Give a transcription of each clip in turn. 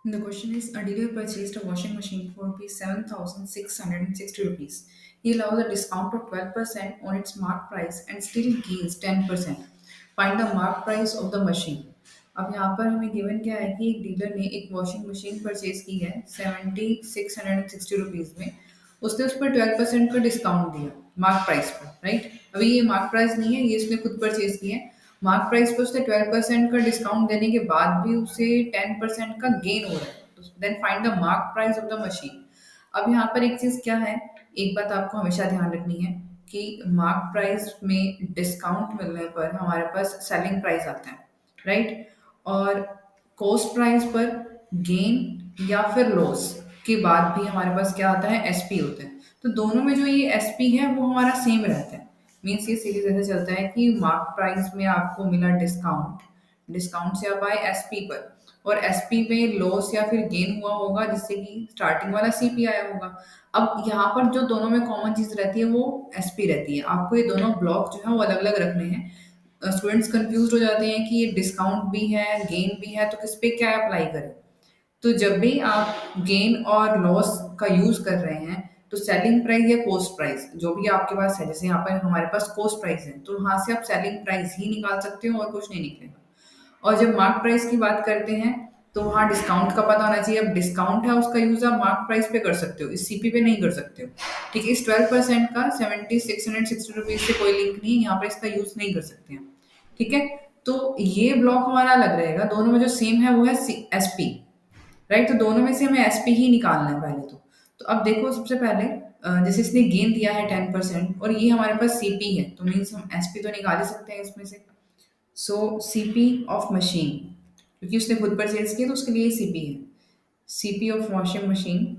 The question is, a dealer purchased a washing machine for rupees 7,660 rupees. He allows a discount of 12% on its mark price and still gains 10%. Find the mark price of the machine. अब यहाँ पर हमें given क्या है कि एक dealer ने एक वॉशिंग मशीन परचेज की है 7,660 रुपीज़ में। उसने उस पर 12% का डिस्काउंट दिया मार्क प्राइस पर, राइट। अभी ये मार्क प्राइस नहीं है, ये उसने खुद परचेज की है। मार्क प्राइस पर उसने 12% का डिस्काउंट देने के बाद भी उसे 10% का गेन हो रहा है। Then find the mark price of the machine. अब यहाँ पर एक चीज क्या है, एक बात आपको हमेशा ध्यान रखनी है कि मार्क प्राइस में डिस्काउंट मिलने पर हमारे पास सेलिंग प्राइस आता है, राइट। और कॉस्ट प्राइस पर गेन या फिर लॉस के बाद भी हमारे पास क्या आता है, एसपी होता है। तो दोनों में जो ये एसपी है वो हमारा सेम रहता है। मीन्स ये सीरीज ऐसे चलता है कि मार्क प्राइस में आपको मिला डिस्काउंट, डिस्काउंट से आप आए एसपी पर, और एसपी में लॉस या फिर गेन हुआ होगा जिससे कि स्टार्टिंग वाला सीपी आया होगा। अब यहाँ पर जो दोनों में कॉमन चीज रहती है वो एसपी रहती है। आपको ये दोनों ब्लॉक जो है वो अलग अलग रखने हैं। स्टूडेंट्स कंफ्यूज हो जाते हैं कि ये डिस्काउंट भी है गेन भी है तो किस पे क्या अप्लाई करें। तो जब भी आप गेन और लॉस का यूज कर रहे हैं तो सेलिंग प्राइस या कॉस्ट प्राइस जो भी आपके पास है, जैसे यहाँ पर हमारे पास कॉस्ट प्राइस है तो वहां से आप सेलिंग प्राइस ही निकाल सकते हो और कुछ नहीं निकलेगा। और जब मार्क प्राइस की बात करते हैं तो वहाँ डिस्काउंट का पता होना चाहिए। अब डिस्काउंट है उसका यूज आप मार्क प्राइस पे कर सकते हो, इस सीपी पे नहीं कर सकते हो। ठीक है, इस 12% का 7,660 रुपीज से कोई लिंक नहीं है, यहाँ पर इसका यूज नहीं कर सकते हैं। ठीक है, तो ये ब्लॉक हमारा अलग रहेगा। दोनों में जो सेम है वो है एसपी, राइट। तो दोनों में से हमें एसपी ही निकालना है पहले तो अब देखो सबसे पहले जैसे इसने गेन दिया है 10% और ये हमारे पास सीपी है तो मीन्स हम एसपी तो निकाल ही सकते हैं इसमें से। सो सीपी ऑफ मशीन, क्योंकि उसने खुद परचेज किया तो उसके लिए सीपी है। CP of washing machine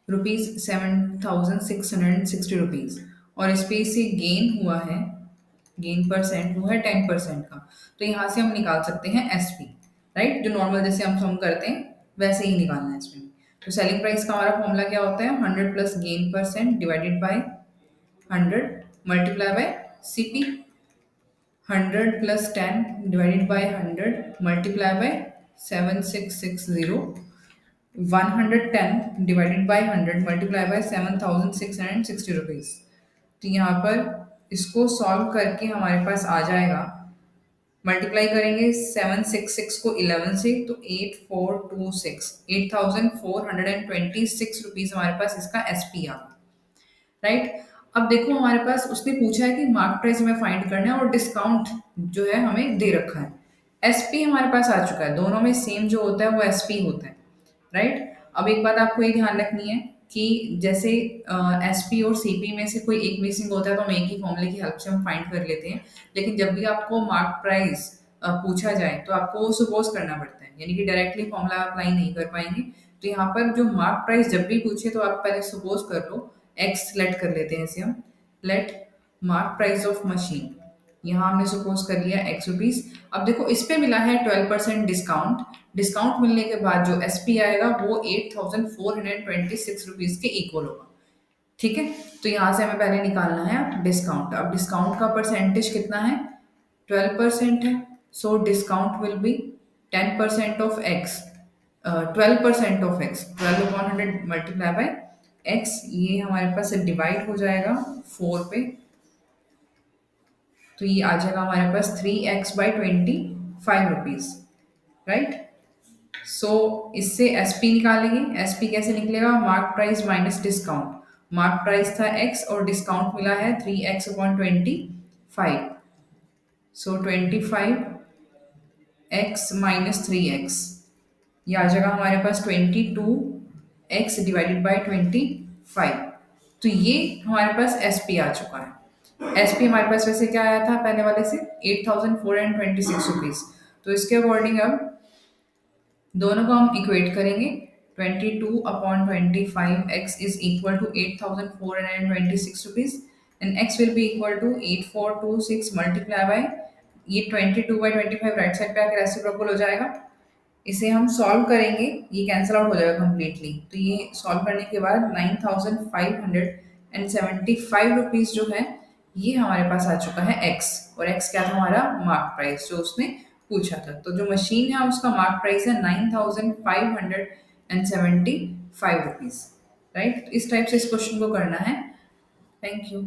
rupees 7,660 rupees, और इस पे से गेन हुआ है, गेन परसेंट हुआ है 10% का। तो यहाँ से हम निकाल सकते हैं एसपी, राइट। जो नॉर्मल जैसे हम सम करते हैं वैसे ही निकालना है इसमें। तो सेलिंग प्राइस का हमारा फॉर्मूला क्या होता है, 100 plus gain percent divided by 100 multiply by CP. 100 plus 10 divided by 100 multiply by 7660। 110 divided by 100 multiply by 7,660 rupees. तो यहाँ पर इसको सॉल्व करके हमारे पास आ जाएगा, मल्टीप्लाई करेंगे 766 को 11 से तो 8426, 8,426 रुपीज हमारे पास इसका एसपी आ, राइट। अब देखो हमारे पास उसने पूछा है कि मार्क प्राइस हमें फाइंड करना है और डिस्काउंट जो है हमें दे रखा है। एसपी हमारे पास आ चुका है, दोनों में सेम जो होता है वो एसपी होता है, राइट। अब एक बात आपको ये ध्यान रखनी है कि जैसे एसपी और सीपी में से कोई एक मिसिंग होता है तो हम एक ही फॉर्मूले की हेल्प से हम फाइंड कर लेते हैं। लेकिन जब भी आपको मार्क प्राइस पूछा जाए तो आपको सपोज करना पड़ता है, यानी कि डायरेक्टली फॉर्मूला अप्लाई नहीं कर पाएंगे। तो यहाँ पर जो मार्क प्राइस जब भी पूछे तो आप पहले सपोज कर लो, एक्स सेलेक्ट कर लेते हैं इसे हम। Let mark price of machine, यहाँ हमने सपोज कर लिया एक्स रुपीज। अब देखो इस पे मिला है 12% डिस्काउंट, डिस्काउंट मिलने के बाद जो एसपी आएगा वो 8,426 रुपीज के इक्वल होगा। ठीक है, तो यहाँ से हमें पहले निकालना है डिस्काउंट। अब डिस्काउंट का परसेंटेज कितना है, 12% है। So discount will be 10% of x, 12% of x, 12/100 multiply by x. ये हमारे पास डिवाइड हो जाएगा 4 पे, तो ये आ जाएगा हमारे पास 3x/25 रुपीज, राइट। सो इससे एसपी निकालेंगे। एसपी कैसे निकलेगा, mark price minus discount. Mark price था एक्स और डिस्काउंट मिला है 3x/25। सो 25x - 3x, ये आ जाएगा हमारे पास 22x/25। तो ये हमारे पास एसपी आ चुका है। एसपी हमारे पास वैसे क्या आया था पहले वाले से, 8,426 रुपीज। तो इसके अकॉर्डिंग अब दोनों को हम इक्वेट करेंगे। 22/25 is equal to 8,426 and X will be equal to 8426 multiply by, ये 22/25 राइट साइड पे आकर रेसिप्रोकल हो जाएगा। इसे हम सॉल्व करेंगे, ये कैंसिल आउट हो जाएगा कंप्लीटली। तो ये सॉल्व करने के बाद 9,575 रुपीज जो है ये हमारे पास आ चुका है एक्स, और एक्स क्या था हमारा मार्क प्राइस जो उसने पूछा था। तो जो मशीन है उसका मार्क प्राइस है 9,575 रुपीज। राइट, इस टाइप से इस क्वेश्चन को करना है। Thank you.